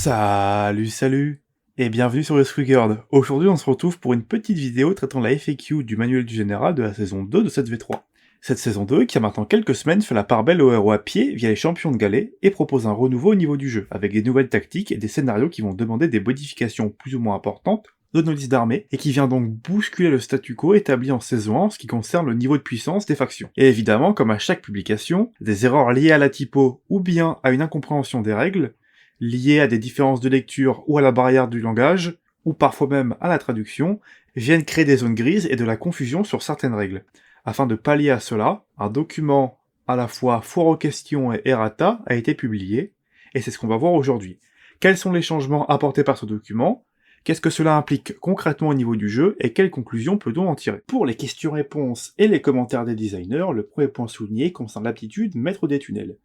Salut et bienvenue sur le Squigard. Aujourd'hui on se retrouve pour une petite vidéo traitant la FAQ du manuel du général de la saison 2 de cette V3. Cette saison 2 qui a maintenant quelques semaines fait la part belle aux héros à pied via les champions de galets et propose un renouveau au niveau du jeu, avec des nouvelles tactiques et des scénarios qui vont demander des modifications plus ou moins importantes de nos listes d'armées, et qui vient donc bousculer le statu quo établi en saison 1 en ce qui concerne le niveau de puissance des factions. Et évidemment, comme à chaque publication, des erreurs liées à la typo ou bien à une incompréhension des règles, liées à des différences de lecture ou à la barrière du langage, ou parfois même à la traduction, viennent créer des zones grises et de la confusion sur certaines règles. Afin de pallier à cela, un document à la fois foire aux questions et errata a été publié, et c'est ce qu'on va voir aujourd'hui. Quels sont les changements apportés par ce document? Qu'est-ce que cela implique concrètement au niveau du jeu, et quelles conclusions peut-on en tirer? Pour les questions-réponses et les commentaires des designers, le premier point souligné concerne l'aptitude maître des tunnels.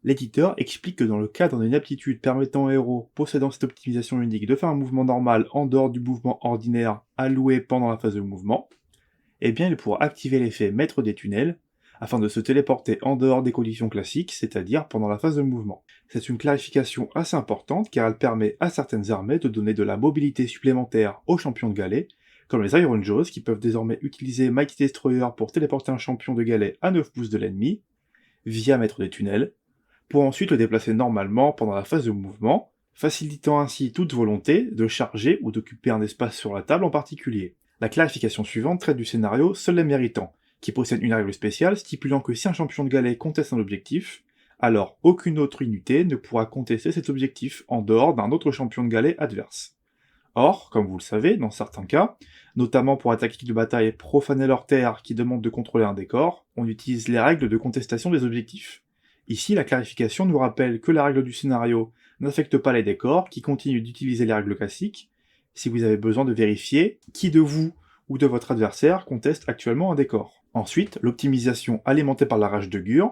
L'éditeur explique que dans le cadre d'une aptitude permettant au héros possédant cette optimisation unique de faire un mouvement normal en dehors du mouvement ordinaire alloué pendant la phase de mouvement, eh bien il pourra activer l'effet maître des tunnels afin de se téléporter en dehors des conditions classiques, c'est-à-dire pendant la phase de mouvement. C'est une clarification assez importante car elle permet à certaines armées de donner de la mobilité supplémentaire aux champions de galets, comme les Iron Jaws qui peuvent désormais utiliser Mighty Destroyer pour téléporter un champion de galets à 9 pouces de l'ennemi, via maître des tunnels, pour ensuite le déplacer normalement pendant la phase de mouvement, facilitant ainsi toute volonté de charger ou d'occuper un espace sur la table en particulier. La clarification suivante traite du scénario Seuls les méritants, qui possède une règle spéciale stipulant que si un champion de galet conteste un objectif, alors aucune autre unité ne pourra contester cet objectif en dehors d'un autre champion de galet adverse. Or, comme vous le savez, dans certains cas, notamment pour la tactique de bataille profaner leur terre qui demande de contrôler un décor, on utilise les règles de contestation des objectifs. Ici, la clarification nous rappelle que la règle du scénario n'affecte pas les décors, qui continuent d'utiliser les règles classiques, si vous avez besoin de vérifier qui de vous ou de votre adversaire conteste actuellement un décor. Ensuite, l'optimisation alimentée par la rage de Gur,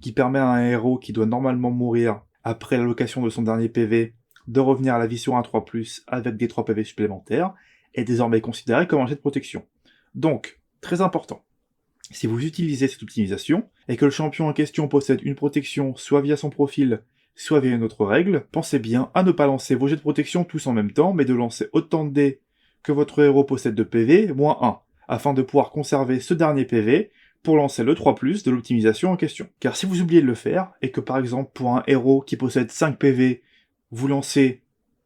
qui permet à un héros qui doit normalement mourir après l'allocation de son dernier PV de revenir à la vie sur un 3+, avec des 3 PV supplémentaires, est désormais considérée comme un jet de protection. Donc, très important, si vous utilisez cette optimisation, et que le champion en question possède une protection soit via son profil, soit via une autre règle, pensez bien à ne pas lancer vos jets de protection tous en même temps, mais de lancer autant de dés que votre héros possède de PV, moins 1, afin de pouvoir conserver ce dernier PV pour lancer le 3+, de l'optimisation en question. Car si vous oubliez de le faire, et que par exemple pour un héros qui possède 5 PV, vous lancez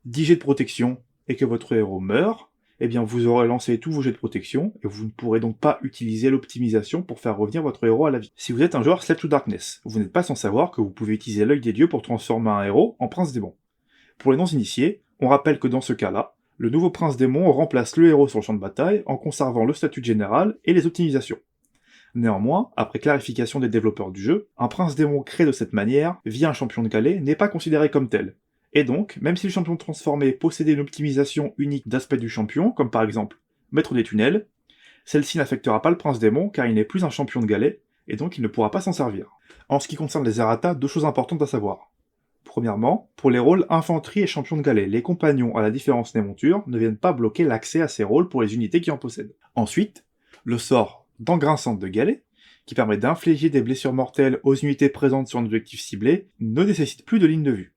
10 jets de protection, et que votre héros meurt, eh bien vous aurez lancé tous vos jets de protection, et vous ne pourrez donc pas utiliser l'optimisation pour faire revenir votre héros à la vie. Si vous êtes un joueur Slave to Darkness, vous n'êtes pas sans savoir que vous pouvez utiliser l'œil des dieux pour transformer un héros en prince démon. Pour les non-initiés, on rappelle que dans ce cas-là, le nouveau prince démon remplace le héros sur le champ de bataille en conservant le statut de général et les optimisations. Néanmoins, après clarification des développeurs du jeu, un prince démon créé de cette manière, via un champion de galet, n'est pas considéré comme tel. Et donc, même si le champion transformé possédait une optimisation unique d'aspect du champion, comme par exemple maître des tunnels, celle-ci n'affectera pas le prince démon car il n'est plus un champion de galet, et donc il ne pourra pas s'en servir. En ce qui concerne les errata, deux choses importantes à savoir. Premièrement, pour les rôles infanterie et champion de galet, les compagnons, à la différence des montures, ne viennent pas bloquer l'accès à ces rôles pour les unités qui en possèdent. Ensuite, le sort d'engrinçante de galet, qui permet d'infliger des blessures mortelles aux unités présentes sur un objectif ciblé, ne nécessite plus de ligne de vue.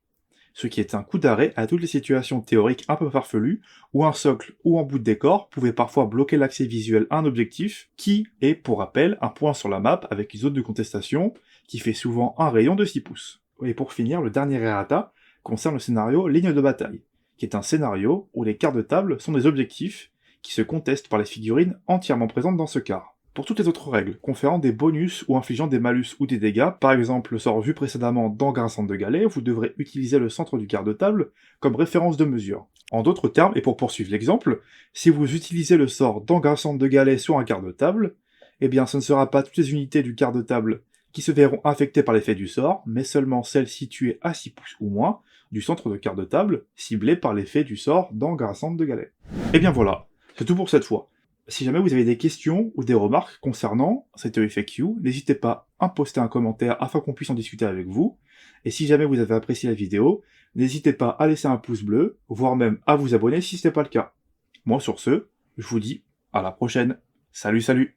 Ce qui est un coup d'arrêt à toutes les situations théoriques un peu farfelues, où un socle ou un bout de décor pouvait parfois bloquer l'accès visuel à un objectif, qui est, pour rappel, un point sur la map avec une zone de contestation, qui fait souvent un rayon de 6 pouces. Et pour finir, le dernier errata concerne le scénario Ligne de bataille, qui est un scénario où les quarts de table sont des objectifs, qui se contestent par les figurines entièrement présentes dans ce quart. Pour toutes les autres règles, conférant des bonus ou infligeant des malus ou des dégâts, par exemple le sort vu précédemment dans Grinçante de galet, vous devrez utiliser le centre du quart de table comme référence de mesure. En d'autres termes, et pour poursuivre l'exemple, si vous utilisez le sort dans Grinçante de galet sur un quart de table, eh bien ce ne sera pas toutes les unités du quart de table qui se verront affectées par l'effet du sort, mais seulement celles situées à 6 pouces ou moins du centre de quart de table, ciblées par l'effet du sort dans Grinçante de galet. Et bien voilà, c'est tout pour cette fois. Si jamais vous avez des questions ou des remarques concernant cette FAQ, n'hésitez pas à poster un commentaire afin qu'on puisse en discuter avec vous. Et si jamais vous avez apprécié la vidéo, n'hésitez pas à laisser un pouce bleu, voire même à vous abonner si ce n'est pas le cas. Moi sur ce, je vous dis à la prochaine. Salut salut!